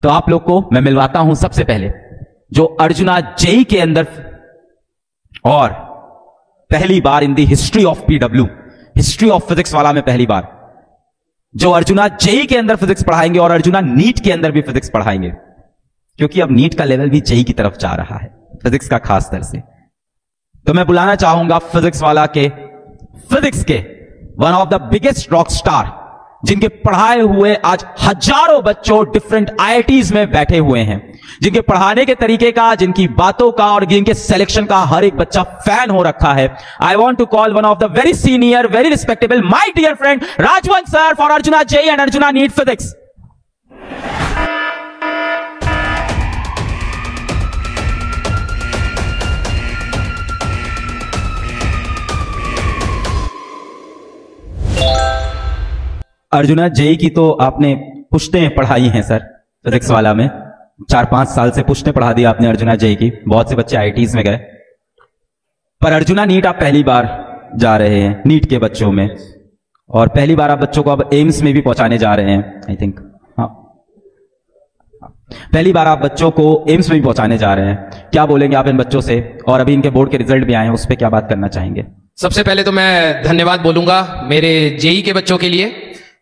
तो आप लोग को मैं मिलवाता हूं सबसे पहले जो अर्जुना जेई के अंदर और पहली बार in the history of PW, history of physics वाला में पहली बार जो अर्जुना जेई के अंदर फिजिक्स पढ़ाएंगे और अर्जुना नीट के अंदर भी फिजिक्स पढ़ाएंगे, क्योंकि अब नीट का लेवल भी जेई की तरफ जा रहा है फिजिक्स का खास तरह से। तो मैं बुलाना चाहूंगा फिजिक्स वाला के, फिजिक्स के one of the biggest rock star, जिनके पढ़ाए हुए आज हजारों बच्चों डिफरेंट आईआईटीज में बैठे हुए हैं, जिनके पढ़ाने के तरीके का, जिनकी बातों का और जिनके सिलेक्शन का हर एक बच्चा फैन हो रखा है। I want to call one of the very senior, very respectable, my dear friend Rajvansh sir for Arjuna JEE and Arjuna NEET physics. Arjuna JEE की तो आपने पुश्तें पढ़ाई हैं सर, फिजिक्स वाला में 4-5 साल से पुश्तें पढ़ा दी आपने अर्जुना जेई की, बहुत से बच्चे आईआईटीज में गए। पर अर्जुना नीट आप पहली बार जा रहे हैं नीट के बच्चों में, और पहली बार आप बच्चों को अब एम्स में भी पहुंचाने जा रहे हैं आई थिंक। हाँ, पहली बार आप बच्चों को एम्स में भी पहुंचाने जा रहे हैं। क्या बोलेंगे आप इन बच्चों से, और अभी इनके बोर्ड के रिजल्ट भी आए हैं, उस पर क्या बात करना चाहेंगे? सबसे पहले तो मैं धन्यवाद बोलूंगा मेरे जेई के बच्चों के लिए,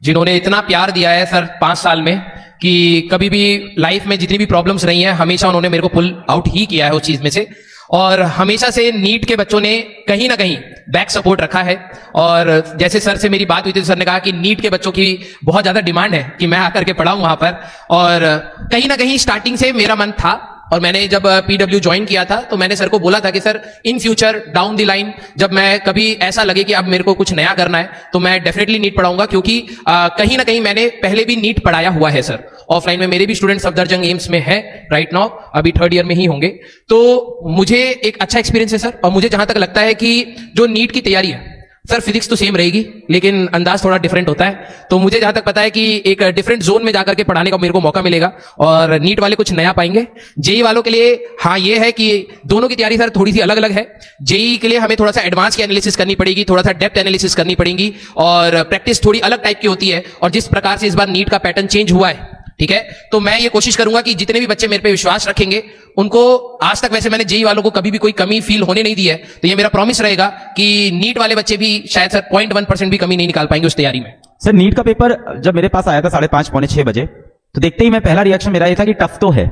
जिन्होंने इतना प्यार दिया है सर 5 साल में, कि कभी भी लाइफ में जितनी भी प्रॉब्लम्स रही हैं हमेशा उन्होंने मेरे को पुल आउट ही किया है उस चीज में से, और हमेशा से नीट के बच्चों ने कहीं ना कहीं बैक सपोर्ट रखा है। और जैसे सर से मेरी बात हुई थी, सर ने कहा कि नीट के बच्चों की बहुत ज्यादा डिमांड है कि मैं आकर के पढ़ाऊं वहां पर, और कहीं ना कहीं स्टार्टिंग से मेरा मन था। और मैंने जब पीडब्ल्यू ज्वाइन किया था तो मैंने सर को बोला था कि sir in future down the line जब मैं कभी ऐसा लगे कि अब मेरे को कुछ नया करना है तो मैं डेफिनेटली नीट पढ़ाऊंगा, क्योंकि कहीं ना कहीं मैंने पहले भी नीट पढ़ाया हुआ है सर। ऑफलाइन में मेरे भी स्टूडेंट सफदरजंग एम्स में है राइट नाउ, अभी 3rd ईयर में ही होंगे। तो मुझे एक अच्छा एक्सपीरियंस है सर, और मुझे जहां तक लगता है कि जो नीट की तैयारी है सर, फिजिक्स तो सेम रहेगी लेकिन अंदाज थोड़ा डिफरेंट होता है। तो मुझे जहां तक पता है कि एक डिफरेंट जोन में जाकर के पढ़ाने का मेरे को मौका मिलेगा, और नीट वाले कुछ नया पाएंगे। जेई वालों के लिए हाँ ये है कि दोनों की तैयारी सर थोड़ी सी अलग अलग है। जेई के लिए हमें थोड़ा सा एडवांस की एनालिसिस करनी पड़ेगी, थोड़ा सा डेप्थ एनालिसिस करनी पड़ेगी, और प्रैक्टिस थोड़ी अलग टाइप की होती है। और जिस प्रकार से इस बार नीट का पैटर्न चेंज हुआ है, ठीक है, तो मैं ये कोशिश करूंगा कि जितने भी बच्चे मेरे पे विश्वास रखेंगे उनको, आज तक वैसे मैंने जेई वालों को कभी भी कोई कमी फील होने नहीं दी है, तो ये मेरा प्रॉमिस रहेगा कि नीट वाले बच्चे भी शायद सर 0.1% भी कमी नहीं निकाल पाएंगे उस तैयारी में। सर नीट का पेपर जब मेरे पास आया था 5:30 पौने 6 बजे, तो देखते ही मैं पहला रिएक्शन मेरा ये था कि टफ तो है,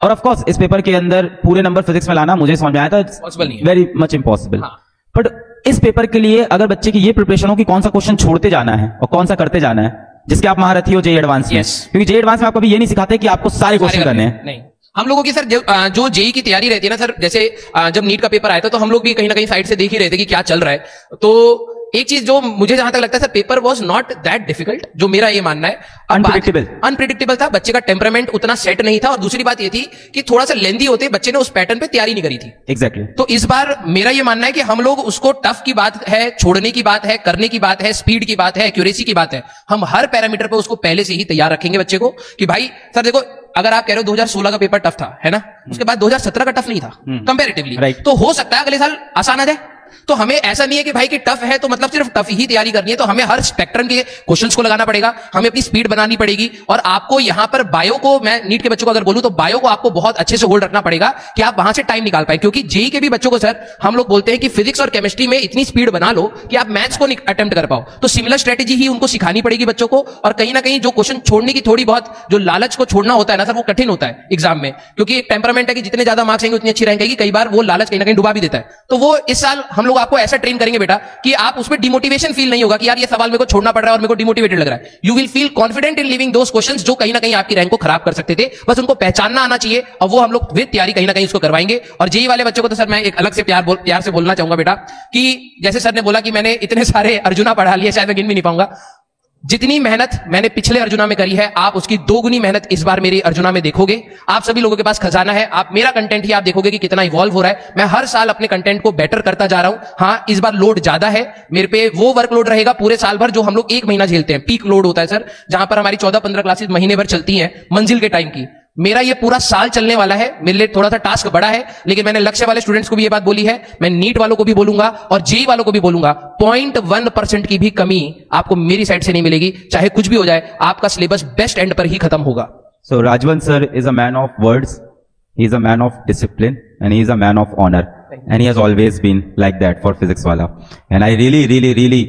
और ऑफ कोर्स इस पेपर के अंदर पूरे नंबर फिजिक्स में लाना मुझे समझ में आया था पॉसिबल नहीं है, वेरी मच इम्पॉसिबल। बट इस पेपर के लिए अगर बच्चे की ये प्रिपरेशन हो कि कौन सा क्वेश्चन छोड़ते जाना है और कौन सा करते जाना है, जिसके आप महारथी हो जेई एडवांस में, क्योंकि जेई एडवांस में आपको भी ये नहीं सिखाते कि आपको सारे क्वेश्चन करने हैं। नहीं, हम लोगों की सर जो जेई की तैयारी रहती है ना सर, जैसे जब नीट का पेपर आया था तो हम लोग भी कहीं ना कहीं साइड से देख ही रहे थे कि क्या चल रहा है। तो एक चीज जो मुझे जहां तक लगता है sir, paper was not that difficult, जो मेरा ये मानना है। अनप्रिडिक्टेबल था, बच्चे का टेम्परामेंट उतना सेट नहीं था, और दूसरी बात ये थी कि थोड़ा सा लेंदी होते बच्चे ने उस पैटर्न पे तैयारी नहीं करी थी। एग्जैक्टली। तो इस बार मेरा ये मानना है कि हम लोग उसको, टफ की बात है, छोड़ने की बात है, करने की बात है, स्पीड की बात है, एक्यूरेसी की बात है, हम हर पैरामीटर पे उसको पहले से ही तैयार रखेंगे बच्चे को कि भाई सर देखो, अगर आप कह रहे हो 2016 का पेपर टफ था, है ना, उसके बाद 2017 का टफ नहीं था कंपैरेटिवली, तो हो सकता है अगले साल आसान आ जाए। तो हमें ऐसा नहीं है कि भाई कि टफ है तो मतलब सिर्फ टफ ही तैयारी करनी है, तो हमें हर स्पेक्ट्रम के क्वेश्चंस को लगाना पड़ेगा, हमें अपनी स्पीड बनानी पड़ेगी। और आपको यहां पर बायो को, मैं नीट के बच्चों को अगर बोलूं तो बायो को आपको बहुत अच्छे से होल्ड रखना पड़ेगा कि आप वहां से टाइम निकाल पाए, क्योंकि जेई के भी बच्चों को सर हम लोग बोलते हैं कि फिजिक्स और केमिस्ट्री में इतनी स्पीड बना लो कि आप मैथ्स को अटेम्प्ट कर पाओ। तो सिमिलर स्ट्रेटेजी ही उनको सिखानी पड़ेगी बच्चों को, और कहीं ना कहीं जो क्वेश्चन छोड़ने की थोड़ी बहुत जो लालच को छोड़ना होता है ना सर, वो कठिन होता है एग्जाम में, क्योंकि एक टेम्परामेंट है कि जितने ज्यादा मार्क्स आएंगे उतनी अच्छी रैंक आएगी। कई बार वो लालच कहीं ना कहीं डुबा भी देता है। तो वो इस साल हम लोग आपको ऐसा ट्रेन करेंगे बेटा कि आप उसमें डिमोटिवेशन फील नहीं होगा कि यार ये सवाल मेरे को छोड़ना पड़ रहा है और मेरे को डिमोटिवेटेड लग रहा है। You will feel confident in living those questions जो कहीं ना कहीं आपकी रैंक को खराब कर सकते थे, बस उनको पहचानना आना चाहिए, और वो हम लोग विद तैयारी कहीं ना कहीं उसको करवाएंगे। और जेई वाले बच्चों को तो सर मैं एक अलग से प्यार से बोलना चाहूंगा बेटा, कि जैसे सर ने बोला कि मैंने इतने सारे अर्जुना पढ़ा लिए, शायद मैं गिन भी नहीं पाऊंगा। जितनी मेहनत मैंने पिछले अर्जुना में करी है, आप उसकी 2 गुनी मेहनत इस बार मेरी अर्जुना में देखोगे। आप सभी लोगों के पास खजाना है, आप मेरा कंटेंट ही आप देखोगे कि कितना इवॉल्व हो रहा है। मैं हर साल अपने कंटेंट को बेटर करता जा रहा हूं। हाँ, इस बार लोड ज्यादा है मेरे पे, वो वर्कलोड रहेगा पूरे साल भर जो हम लोग 1 महीना झेलते हैं। पीक लोड होता है सर, जहां पर हमारी 14-15 क्लासेस महीने भर चलती हैं मंजिल के टाइम की। मेरा ये पूरा साल चलने वाला है, मेरे लिए थोड़ा सा टास्क बड़ा है, लेकिन मैंने लक्ष्य वाले स्टूडेंट्स को भी ये बात बोली है, मैं नीट वालों को भी बोलूंगा और जेई वालों को भी बोलूंगा, 0.1% की भी कमी आपको मेरी साइड से नहीं मिलेगी। चाहे कुछ भी हो जाए, आपका सिलेबस बेस्ट एंड पर ही खत्म होगा। So Rajvan sir is a man of words, he is a man of discipline, and he is a man of honor, and he has always been like that for physics wala. And I really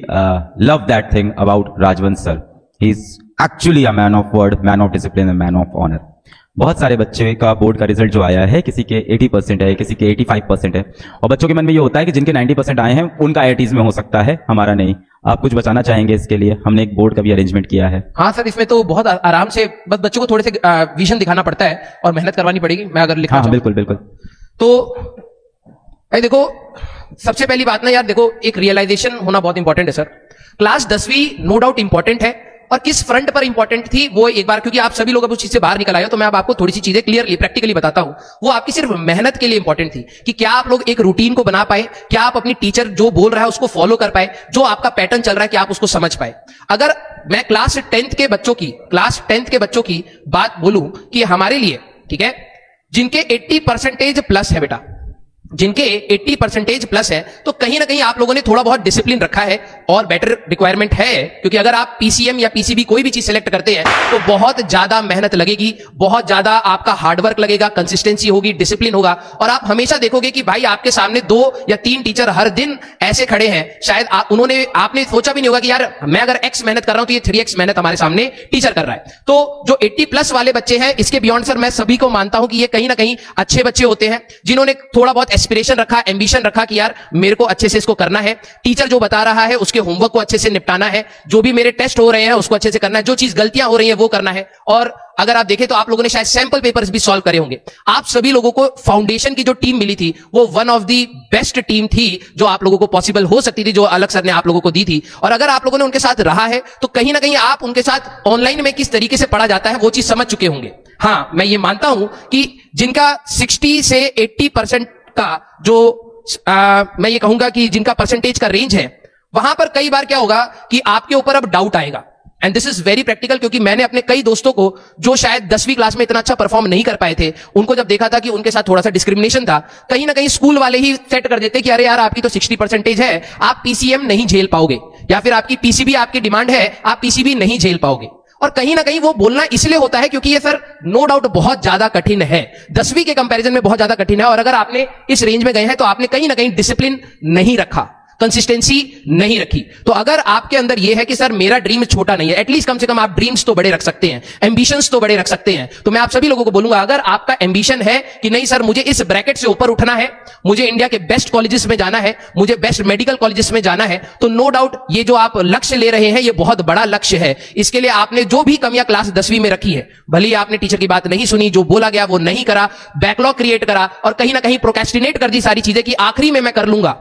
love that thing about Rajvan sir. He is actually a man of word, man of discipline, and man of honor. बहुत सारे बच्चे का board का result जो आया है, किसी के 80% है, किसी के 85% है, और बच्चों के मन में ये होता है कि जिनके 90% आए हैं उनका 80s में हो सकता है, हमारा नहीं। आप कुछ बताना चाहेंगे इसके लिए? हमने एक बोर्ड का भी अरेंजमेंट किया है। हाँ सर, इसमें तो बहुत आराम से बस बच्चों को थोड़े से विजन दिखाना पड़ता है और मेहनत करवानी पड़ेगी। मैं अगर लिखना हाँ, बिल्कुल बिल्कुल। तो देखो, सबसे पहली बात ना यार, देखो एक रियलाइजेशन होना बहुत इंपॉर्टेंट है सर। क्लास 10वीं नो डाउट इंपॉर्टेंट है, और किस फ्रंट पर इंपॉर्टेंट थी वो एक बार, क्योंकि आप सभी लोग अब उस चीज से बाहर निकल आए हो, तो मैं अब आपको थोड़ी सी चीजें क्लियरली प्रैक्टिकली बताता हूं। वो आपकी सिर्फ मेहनत के लिए इंपॉर्टेंट थी कि क्या आप लोग एक रूटीन को बना पाए, क्या आप अपनी टीचर जो बोल रहा है उसको फॉलो कर पाए, जो आपका पैटर्न चल रहा है क्या आप उसको समझ पाए। अगर मैं क्लास 10th के बच्चों की बात बोलूं कि हमारे लिए, ठीक है, जिनके 80% प्लस है बेटा, जिनके 80% प्लस है, तो कहीं ना कहीं आप लोगों ने थोड़ा बहुत डिसिप्लिन रखा है और बेटर रिक्वायरमेंट है, क्योंकि अगर आप पीसीएम या पीसीबी कोई भी चीज सिलेक्ट करते हैं तो बहुत ज्यादा मेहनत लगेगी, बहुत ज्यादा आपका हार्डवर्क लगेगा, कंसिस्टेंसी होगी, डिसिप्लिन होगा, और आप हमेशा देखोगे कि भाई आपके सामने 2 या 3 टीचर हर दिन ऐसे खड़े हैं, शायद आपने सोचा भी नहीं होगा कि यार मैं अगर x मेहनत कर रहा हूं तो ये 3x मेहनत हमारे सामने टीचर कर रहा है। तो जो 80+ वाले बच्चे हैं, इसके बियॉन्ड सर मैं सभी को मानता हूं कि ये कहीं ना कहीं अच्छे बच्चे होते हैं, जिन्होंने थोड़ा बहुत एस्पिरेशन रखा, एम्बिशन रखा कि यार मेरे को अच्छे से इसको करना है, टीचर जो बता रहा है उसके होमवर्क को अच्छे से निपटाना है, जो भी मेरे टेस्ट हो रहे हैं उसको अच्छे से करना है, जो चीज गलतियां हो रही है वो करना है। और अगर आप देखें तो आप लोगों ने शायद सैंपल पेपर्स भी सॉल्व करे होंगे। आप सभी लोगों को फाउंडेशन की जो टीम मिली थी वो one of the best team थी जो आप लोगों को पॉसिबल हो सकती थी, जो अलग सर ने आप लोगों को दी थी। और अगर आप लोगों ने उनके साथ रहा है तो कहीं ना कहीं आप उनके साथ ऑनलाइन में किस तरीके से पढ़ा जाता है वो चीज समझ चुके होंगे। हाँ, मैं ये मानता हूं कि जिनका 60 से 80% का जो मैं ये कहूंगा कि जिनका परसेंटेज का रेंज है, वहां पर कई बार क्या होगा कि आपके ऊपर अब डाउट आएगा, and this is very practical, क्योंकि मैंने अपने कई दोस्तों को जो शायद 10वीं क्लास में इतना अच्छा परफॉर्म नहीं कर पाए थे, उनको जब देखा था कि उनके साथ थोड़ा सा डिस्क्रिमिनेशन था, कहीं ना कहीं स्कूल वाले ही सेट कर देते कि अरे यार आपकी तो 60% है, आप पीसीएम नहीं झेल पाओगे, या फिर आपकी पीसीबी आपकी डिमांड है, आप पीसीबी नहीं झेल पाओगे। और कहीं ना कहीं वो बोलना इसलिए होता है क्योंकि ये सर नो डाउट बहुत ज्यादा कठिन है, 10वीं के कंपैरिजन में बहुत ज्यादा कठिन है। और अगर आपने इस रेंज में गए हैं तो आपने कहीं ना कहीं डिसिप्लिन नहीं रखा, कंसिस्टेंसी नहीं रखी। तो अगर आपके अंदर यह है कि सर मेरा ड्रीम छोटा नहीं है, एटलीस्ट कम से कम आप ड्रीम्स तो बड़े रख सकते हैं, एंबिशंस तो बड़े रख सकते हैं, तो मैं आप सभी लोगों को बोलूंगा अगर आपका एंबिशन है कि नहीं सर मुझे इस ब्रैकेट से ऊपर उठना है, मुझे इंडिया के बेस्ट कॉलेजेस में जाना है, मुझे बेस्ट मेडिकल कॉलेजेस में जाना है, तो नो डाउट ये जो आप लक्ष्य ले रहे हैं ये बहुत बड़ा लक्ष्य है। इसके लिए आपने जो भी कमियां क्लास 10वीं में रखी है, भले ही आपने टीचर की बात नहीं सुनी, जो बोला गया वो नहीं करा, बैकलॉग क्रिएट करा और कहीं ना कहीं प्रोक्रेस्टिनेट कर दी सारी चीजें कि आखिरी में मैं कर लूंगा,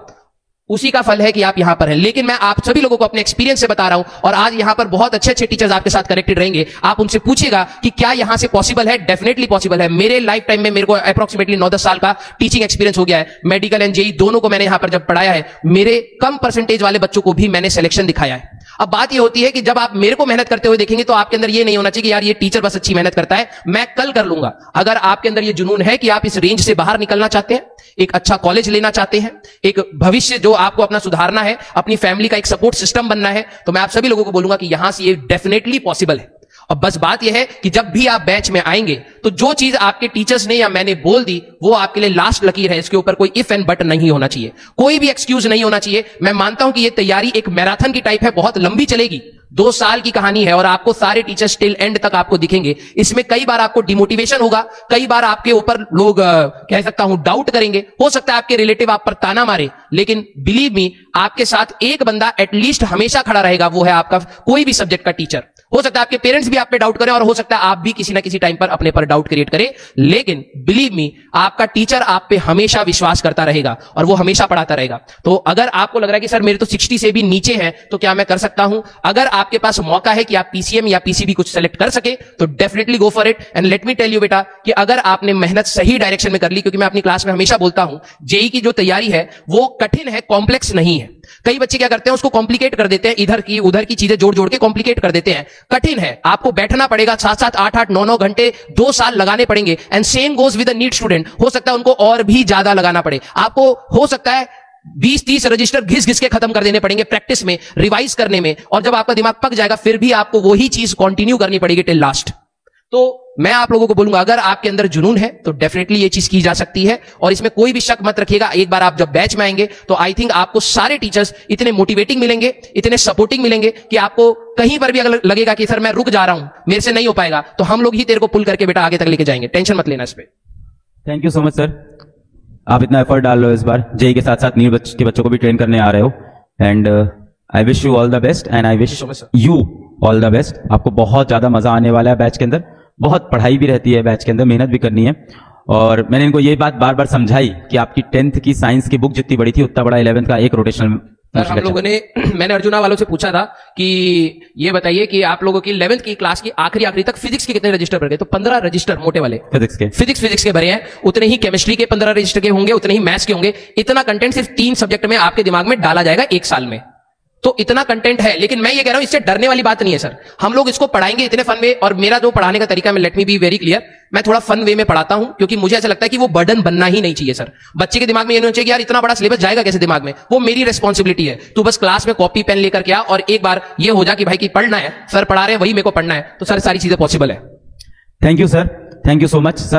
उसी का फल है कि आप यहां पर हैं। लेकिन मैं आप सभी लोगों को अपने एक्सपीरियंस से बता रहा हूं, और आज यहां पर बहुत अच्छे अच्छे टीचर्स आपके साथ कनेक्टेड रहेंगे। आप उनसे पूछिएगा कि क्या यहां से पॉसिबल है, डेफिनेटली पॉसिबल है। मेरे लाइफ टाइम में मेरे को अप्रोक्सीमेटली 9-10 साल का टीचिंग एक्सपीरियंस हो गया है। मेडिकल एंड जेई दोनों को मैंने यहां पर जब पढ़ाया है, मेरे कम परसेंटेज वाले बच्चों को भी मैंने सिलेक्शन दिखाया है। अब बात यह होती है कि जब आप मेरे को मेहनत करते हुए देखेंगे तो आपके अंदर यह नहीं होना चाहिए कि यार ये टीचर बस अच्छी मेहनत करता है, मैं कल कर लूंगा। अगर आपके अंदर यह जुनून है कि आप इस रेंज से बाहर निकलना चाहते हैं, एक अच्छा कॉलेज लेना चाहते हैं, एक भविष्य जो आपको अपना सुधारना है, अपनी फैमिली का एक सपोर्ट सिस्टम बनना है, तो मैं आप सभी लोगों को बोलूंगा कि यहां से ये डेफिनेटली पॉसिबल है। और बस बात यह है कि जब भी आप बैच में आएंगे तो जो चीज आपके टीचर्स ने या मैंने बोल दी वो आपके लिए लास्ट लकीर है, इसके ऊपर कोई इफ एंड बट नहीं होना चाहिए, कोई भी एक्सक्यूज नहीं होना चाहिए। मैं मानता हूं कि ये तैयारी एक मैराथन की टाइप है, बहुत लंबी चलेगी, 2 साल की कहानी है, और आपको सारे टीचर्स टिल एंड तक आपको दिखेंगे। इसमें कई बार आपको डिमोटिवेशन होगा, कई बार आपके ऊपर लोग कह सकता हूं डाउट करेंगे, हो सकता है आपके रिलेटिव आप पर ताना मारे, लेकिन बिलीव मी आपके साथ एक बंदा एटलीस्ट हमेशा खड़ा रहेगा, वो है आपका कोई भी सब्जेक्ट का टीचर। हो सकता है आपके पेरेंट्स भी आप पे डाउट करें और हो सकता है आप भी किसी ना किसी टाइम पर अपने पर डाउट क्रिएट करें, लेकिन बिलीव मी आपका टीचर आप पे हमेशा विश्वास करता रहेगा और वो हमेशा पढ़ाता रहेगा। तो अगर आपको लग रहा है कि सर मेरे तो 60 से भी नीचे है तो क्या मैं कर सकता हूं, अगर आपके पास मौका है कि आप पीसीएम या पीसीबी कुछ सेलेक्ट कर सके तो definitely go for it. And let me tell you बेटा कि अगर आपने मेहनत सही डायरेक्शन में कर ली, क्योंकि मैं अपनी क्लास में हमेशा बोलता हूं जेई की जो तैयारी है वो कठिन है, कॉम्प्लेक्स नहीं है। कई बच्चे क्या करते हैं उसको कॉम्प्लिकेट कर देते हैं, इधर की उधर की चीजें जोड़ जोड़ के कॉम्प्लिकेट कर देते हैं। कठिन है, आपको बैठना पड़ेगा 7-7, 8-8, 9-9 घंटे 2 साल लगाने पड़ेंगे। And same goes with the NEET student, हो सकता है उनको और भी ज्यादा लगाना पड़े, आपको हो सकता है 20-30 रजिस्टर घिस घिस के खत्म कर देने पड़ेंगे प्रैक्टिस में, रिवाइज करने में, और जब आपका दिमाग पक जाएगा फिर भी आपको वही चीज कंटिन्यू करनी पड़ेगी टिल लास्ट। तो मैं आप लोगों को बोलूंगा, अगर आपके अंदर जुनून है तो डेफिनेटली ये चीज की जा सकती है, और इसमें कोई भी शक मत रखिएगा। एक बार आप जब बैच में आएंगे तो आई थिंक आपको सारे टीचर्स इतने मोटिवेटिंग मिलेंगे, इतने सपोर्टिंग मिलेंगे कि आपको कहीं पर भी अगर लगेगा कि सर मैं रुक जा रहा हूं, मेरे से नहीं हो पाएगा, तो हम लोग ही तेरे को पुल करके बेटा आगे तक लेके जाएंगे। टेंशन मत लेना इस पे। Thank you so much sir, आप इतना एफर्ट डाल रहे हो इस बार, जेई के साथ साथ नीट के बच्चों को भी ट्रेन करने आ रहे हो, and I wish you all the best, and I wish you all the best. आपको बहुत ज्यादा मजा आने वाला है बैच के अंदर, बहुत पढ़ाई भी रहती है बैच के अंदर, मेहनत भी करनी है। और मैंने इनको ये बात बार बार समझाई कि आपकी 10th की साइंस की बुक जितनी बड़ी थी उतना बड़ा 11th का एक रोटेशनल। सर हम लोगों ने मैंने अर्जुना वालों से पूछा था कि ये बताइए कि आप लोगों की 11th की क्लास की आखिरी तक फिजिक्स के कितने रजिस्टर भर गए, तो 15 रजिस्टर मोटे वाले फिजिक्स के भरे हैं, उतने ही केमिस्ट्री के 15 रजिस्टर के होंगे, उतने ही मैथ्स के होंगे। इतना कंटेंट सिर्फ 3 सब्जेक्ट में आपके दिमाग में डाला जाएगा 1 साल में, तो इतना कंटेंट है। लेकिन मैं ये कह रहा हूं इससे डरने वाली बात नहीं है सर, हम लोग इसको पढ़ाएंगे इतने फन वे, और मेरा जो पढ़ाने का तरीका है, let me be very clear, मैं थोड़ा फन वे में पढ़ाता हूं, क्योंकि मुझे ऐसा लगता है कि वो बर्डन बनना ही नहीं चाहिए सर। बच्चे के दिमाग में ये नहीं चाहिए कि यार इतना बड़ा सिलेबस जाएगा कैसे दिमाग में, वो मेरी रिस्पॉन्सिबिलिटी है। तू बस क्लास में कॉपी पेन लेकर के आ, और एक बार ये हो जा कि भाई कि पढ़ना है, सर पढ़ा रहे हैं वही मेरे को पढ़ना है, तो सर सारी चीजें पॉसिबल है। Thank you sir, thank you so much sir.